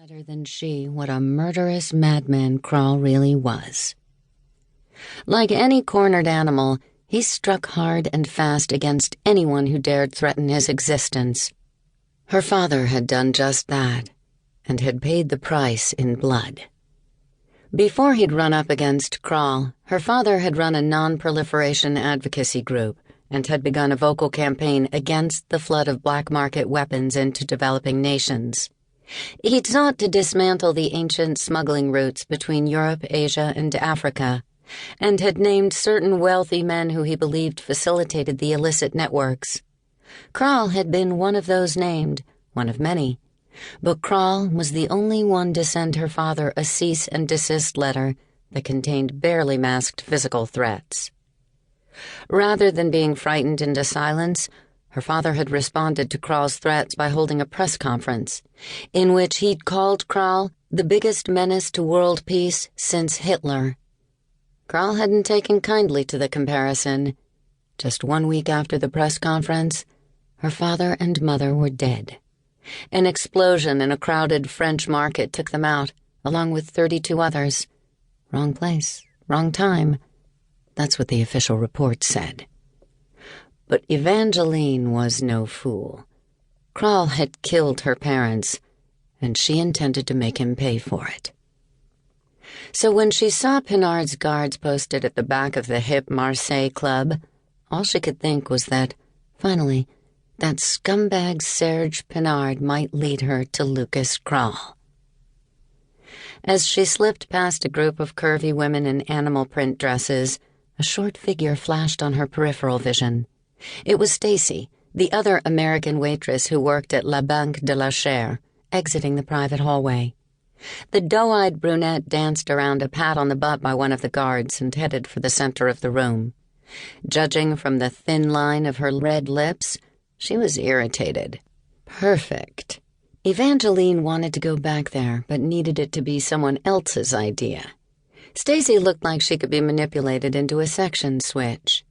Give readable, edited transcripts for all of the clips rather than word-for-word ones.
better than she what a murderous madman Kral really was. Like any cornered animal, he struck hard and fast against anyone who dared threaten his existence. Her father had done just that, and had paid the price in blood. Before he'd run up against Kral, her father had run a non-proliferation advocacy group and had begun a vocal campaign against the flood of black market weapons into developing nations. He'd sought to dismantle the ancient smuggling routes between Europe, Asia, and Africa, and had named certain wealthy men who he believed facilitated the illicit networks. Kral had been one of those named, one of many, but Kral was the only one to send her father a cease and desist letter that contained barely masked physical threats. Rather than being frightened into silence, her father had responded to Kral's threats by holding a press conference, in which he'd called Kral the biggest menace to world peace since Hitler. Kral hadn't taken kindly to the comparison. Just 1 week after the press conference, her father and mother were dead. An explosion in a crowded French market took them out, along with 32 others. Wrong place, wrong time. That's what the official report said. But Evangeline was no fool. Kral had killed her parents, and she intended to make him pay for it. So when she saw Pinard's guards posted at the back of the hip Marseille club, all she could think was that, finally, that scumbag Serge Pinard might lead her to Lucas Kral. As she slipped past a group of curvy women in animal print dresses, a short figure flashed on her peripheral vision. It was Stacy, the other American waitress who worked at La Banque de la Chair, exiting the private hallway. The doe-eyed brunette danced around a pat on the butt by one of the guards and headed for the center of the room. Judging from the thin line of her red lips, she was irritated. Perfect. Evangeline wanted to go back there, but needed it to be someone else's idea. Stacy looked like she could be manipulated into a section switch.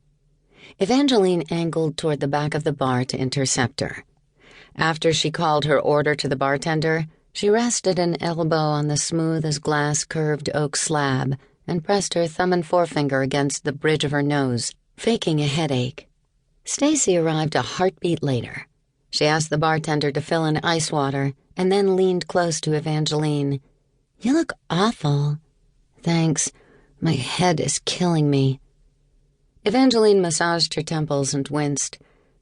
Evangeline angled toward the back of the bar to intercept her. After she called her order to the bartender, she rested an elbow on the smooth-as-glass curved oak slab and pressed her thumb and forefinger against the bridge of her nose, faking a headache. Stacy arrived a heartbeat later. She asked the bartender to fill in ice water and then leaned close to Evangeline. "You look awful." "Thanks. My head is killing me." Evangeline massaged her temples and winced.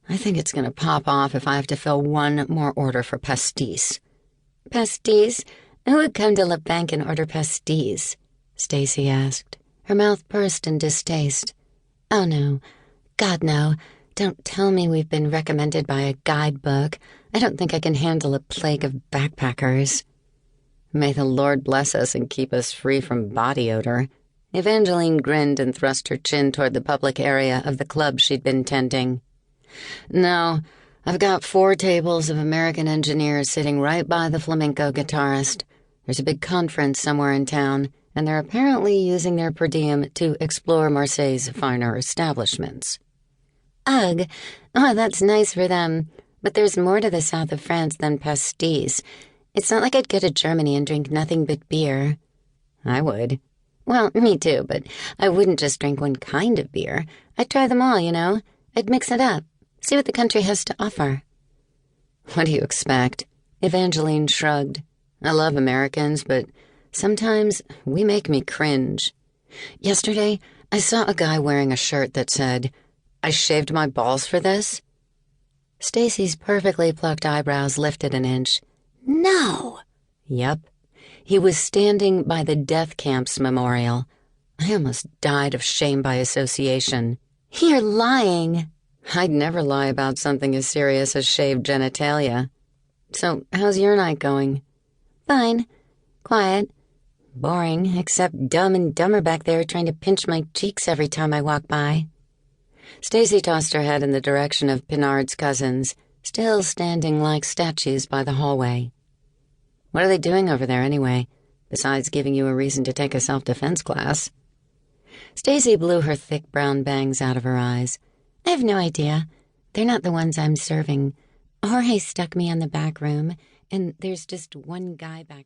"I think it's going to pop off if I have to fill one more order for pastis." "Pastis? Who would come to La Banque and order pastis?" Stacy asked. Her mouth pursed in distaste. "Oh, no. God, no. Don't tell me we've been recommended by a guidebook. I don't think I can handle a plague of backpackers." "May the Lord bless us and keep us free from body odor." Evangeline grinned and thrust her chin toward the public area of the club she'd been tending. "No, I've got 4 tables of American engineers sitting right by the flamenco guitarist. There's a big conference somewhere in town, and they're apparently using their per diem to explore Marseille's finer establishments." "Ugh! Oh, that's nice for them. But there's more to the south of France than pastis. It's not like I'd go to Germany and drink nothing but beer." "I would." "Well, me too, but I wouldn't just drink one kind of beer. I'd try them all, you know. I'd mix it up. See what the country has to offer." "What do you expect?" Evangeline shrugged. "I love Americans, but sometimes we make me cringe. Yesterday, I saw a guy wearing a shirt that said, 'I shaved my balls for this.'" Stacy's perfectly plucked eyebrows lifted an inch. "No!" "Yep. He was standing by the death camps memorial. I almost died of shame by association." "You're lying." "I'd never lie about something as serious as shaved genitalia. So, how's your night going?" "Fine. Quiet. Boring, except Dumb and Dumber back there trying to pinch my cheeks every time I walk by." Stacy tossed her head in the direction of Pinard's cousins, still standing like statues by the hallway. "What are they doing over there anyway, besides giving you a reason to take a self-defense class?" Stacy blew her thick brown bangs out of her eyes. "I have no idea. They're not the ones I'm serving. Jorge stuck me in the back room, and there's just one guy back